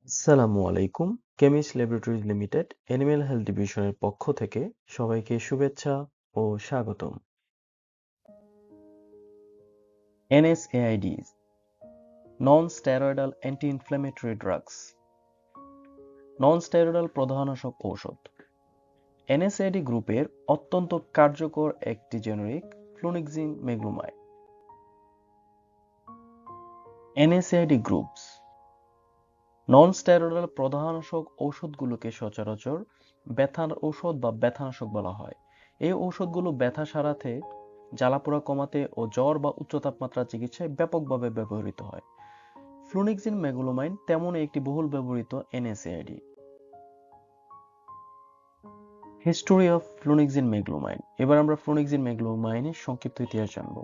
আসসালামু আলাইকুম। Chemist Laboratories Limited animal health ডিভিশনের পক্ষ থেকে সবাইকে শুভেচ্ছা ও স্বাগতম। NSAIDs, non-steroidal anti-inflammatory drugs, non-steroidal প্রদাহনাশক ঔষধ। NSAID গ্রুপের অত্যন্ত কার্যকর একটি generic flunixin meglumide. NSAID groups non-steroidal প্রদাহনাশক ঔষধগুলোকে সচরাচর ব্যথার ঔষধ বা ব্যথানাশক বলা হয়। এই ঔষধগুলো ব্যথা সারাতে, জ্বালাপোড়া কমাতে ও জ্বর বা উচ্চ তাপমাত্রা চিকিৎসায় ব্যাপকভাবে ব্যবহৃত হয়। ফ্লুনিক্সিন মেগলুমাইন তেমনই একটি বহুল ব্যবহৃত NSAID। History of flunixin meglumine. এবার আমরা ফ্লুনিক্সিন মেগলুমাইনের সংক্ষিপ্ত ইতিহাস জানব।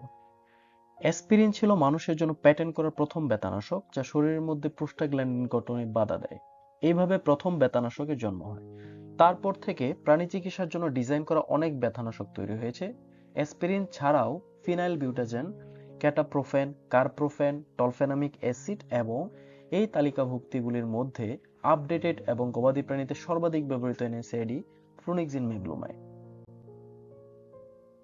অ্যাসপিরিন ছিল মানুষের জন্য প্যাটেন্ট করা প্রথম ব্যথানাশক, যা শরীরের মধ্যে প্রোস্টাগ্ল্যান্ডিন গঠনে বাধা দেয়। এইভাবে প্রথম ব্যথানাশকের জন্ম হয়। তারপর থেকে প্রাণী চিকিৎসার জন্য ডিজাইন করা অনেক ব্যথানাশক তৈরি হয়েছে। অ্যাসপিরিন ছাড়াও ফিনাইল বিউটাজেন, ক্যাটাপ্রোফেন, কার্প্রোফেন, টলফেনামিক অ্যাসিড এবং এই তালিকাভুক্তিগুলির মধ্যে আপডেটেড এবং গবাদি প্রাণীতে সর্বাধিক ব্যবহৃত NSAID ফ্লুনিক্সিন মেগলুমাইড।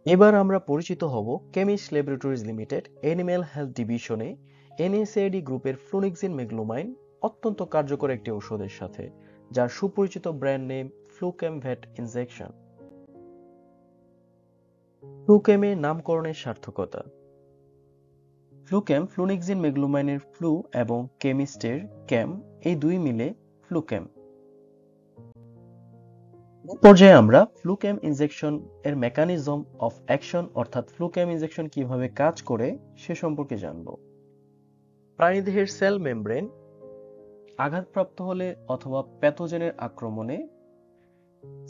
এবার আমরা পরিচিত হব Chemist Laboratories Limited animal health ডিভিশনে NSAID গ্রুপের ফ্লুনিক্সিন মেগলুমাইন অত্যন্ত কার্যকর একটি ঔষধের সাথে, যার সুপরিচিত brand name Fluchem vet injection. ফ্লুকেমের নামকরণের সার্থকতা। ফ্লুকেম ফ্লুনিক্সিন মেগলুমাইনের ফ্লু এবং কেমিস্টের ক্যাম, এই দুই মিলে ফ্লুকেম। পর্যায়ে আমরা ফ্লুকেম ইনজেকশন এর মেকানিজম অফ অ্যাকশন অর্থাৎ ফ্লুকেম ইনজেকশন কিভাবে কাজ করে সে সম্পর্কে জানব। প্রাণীদেহের সেল মেমব্রেন আঘাতপ্রাপ্ত হলে অথবা প্যাথোজেনের আক্রমণে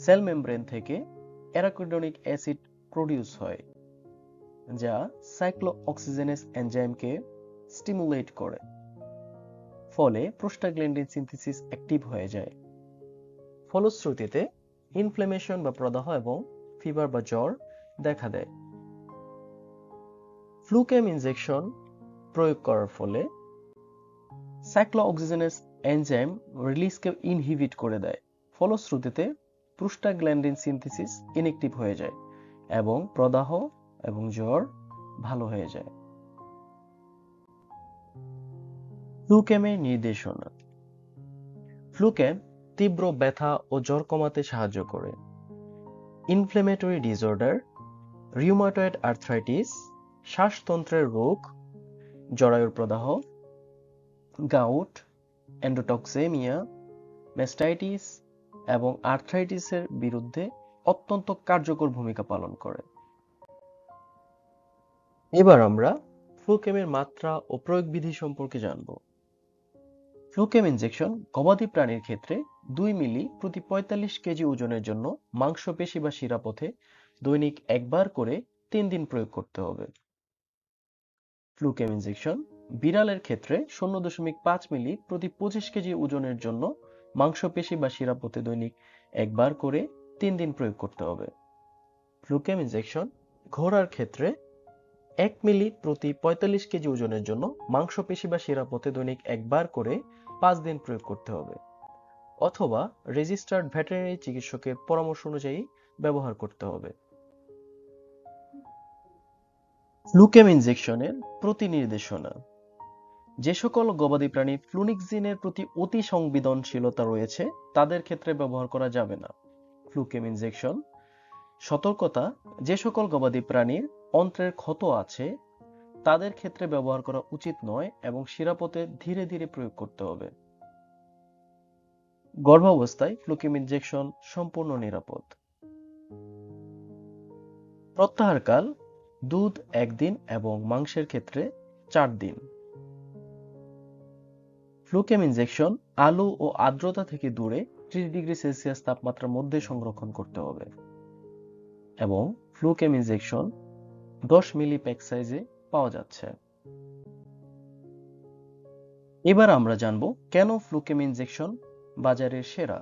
সেল মেমব্রেন থেকে অ্যারাকিডোনিক অ্যাসিড প্রডিউস হয়, যা সাইক্লোঅক্সিজেনেস এনজাইমকে স্টিমুলেট করে। ফলে প্রোস্টাগ্ল্যান্ডিন সিনথেসিস অ্যাক্টিভ হয়ে যায়। ফলশ্রুতিতে ইনফ্ল্যামেশন বা প্রদাহ এবং ফিভার বা জ্বর দেখা দেয়। ফ্লুকেম ইনজেকশন প্রয়োগ করার ফলে সাইক্লোঅক্সিজেনেস এনজাইম রিলিজকে ইনহিবিট করে দেয়। ফলশ্রুতিতে প্রোস্টাগ্ল্যান্ডিন সিনথেসিস ইনঅ্যাক্টিভ হয়ে যায় এবং প্রদাহ এবং জ্বর ভালো হয়ে যায়। ফ্লুকেমের নির্দেশনা। ফ্লুকেম তীব্র ব্যথা ও জ্বর কমাতে সাহায্য করে। ইনফ্ল্যামেটরি ডিসঅর্ডার, রিউমাটয়েড আর্থ্রাইটিস, শ্বাসতন্ত্রের রোগ, জরায়ুর প্রদাহ, গাউট, এন্ডোটক্সেমিয়া, ম্যাস্টাইটিস এবং আর্থ্রাইটিসের বিরুদ্ধে অত্যন্ত কার্যকর ভূমিকা পালন করে। এবার আমরা ফ্লুকেমের মাত্রা ও প্রয়োগবিধি সম্পর্কে জানব। ফ্লুকেম ইনজেকশন গবাদি প্রাণীর ক্ষেত্রে 2 মিলি প্রতি 45 কেজি ওজনের জন্য মাংসপেশি বা শিরাপথে দৈনিক একবার করে 3 দিন প্রয়োগ করতে হবে। ফ্লুকেম ইনজেকশন বিড়ালের ক্ষেত্রে 0.5 মিলি প্রতি 25 কেজি ওজনের জন্য মাংসপেশি বা শিরাপথে দৈনিক একবার করে 3 দিন প্রয়োগ করতে হবে। ফ্লুকেম ইনজেকশন ঘোড়ার ক্ষেত্রে 1 মিলি প্রতি 45 কেজি ওজনের জন্য মাংসপেশি বা শিরাপথে দৈনিক একবার করে 5 দিন প্রয়োগ করতে হবে, অথবা রেজিস্টার্ড ভেটেরিনারি চিকিৎসকের পরামর্শ অনুযায়ী ব্যবহার করতে হবে। ফ্লুকেম ইনজেকশনের প্রতি নির্দেশনা। যে সকল গবাদি প্রাণী ফ্লুনিক্সিনের প্রতি অতি সংবেদনশীলতা রয়েছে তাদের ক্ষেত্রে ব্যবহার করা যাবে না। ফ্লুকেম ইনজেকশন সতর্কতা। যে সকল গবাদি প্রাণীর অন্ত্রের ক্ষত আছে তাদের ক্ষেত্রে ব্যবহার করা উচিত নয় এবং শিরাপথে ধীরে ধীরে প্রয়োগ করতে হবে। গর্ভাবস্থায় ফ্লুকেম ইনজেকশন সম্পূর্ণ নিরাপদ। প্রত্যাহারকাল দুধ 1 দিন এবং মাংসের ক্ষেত্রে 4 দিন। ফ্লুকেম ইনজেকশন আলো ও আর্দ্রতা থেকে দূরে 30 ডিগ্রি সেলসিয়াস তাপমাত্রার মধ্যে সংরক্ষণ করতে হবে এবং ফ্লুকেম ইনজেকশন 10 মিলি প্যাক সাইজে পাওয়া যাচ্ছে। এবার আমরা জানব কেন ফ্লুকেম ইনজেকশন বাজারের সেরা।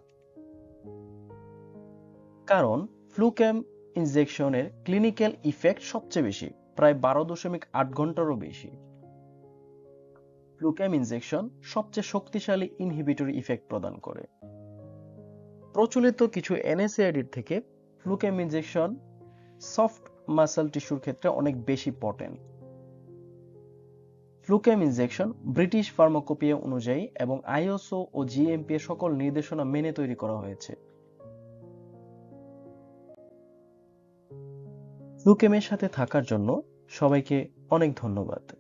কারণ ফ্লুকেম ইনজেকশনের ক্লিনিক্যাল ইফেক্ট সবচেয়ে বেশি, প্রায় 12.8 ঘন্টারও বেশি। ফ্লুকেম ইনজেকশন সবচেয়ে শক্তিশালী ইনহিবিটরি ইফেক্ট প্রদান করে। প্রচলিত কিছু এনএসএআইডির থেকে ফ্লুকেম ইনজেকশন সফট মাসল টিস্যুর ক্ষেত্রে অনেক বেশি পটেন্ট। ফ্লুকেম ইনজেকশন ব্রিটিশ ফার্মাকোপিয়া অনুযায়ী এবং আইএসও ও জিএমপি এর সকল নির্দেশনা মেনে তৈরি করা হয়েছে। ফ্লুকেমের সাথে থাকার জন্য সবাইকে অনেক ধন্যবাদ।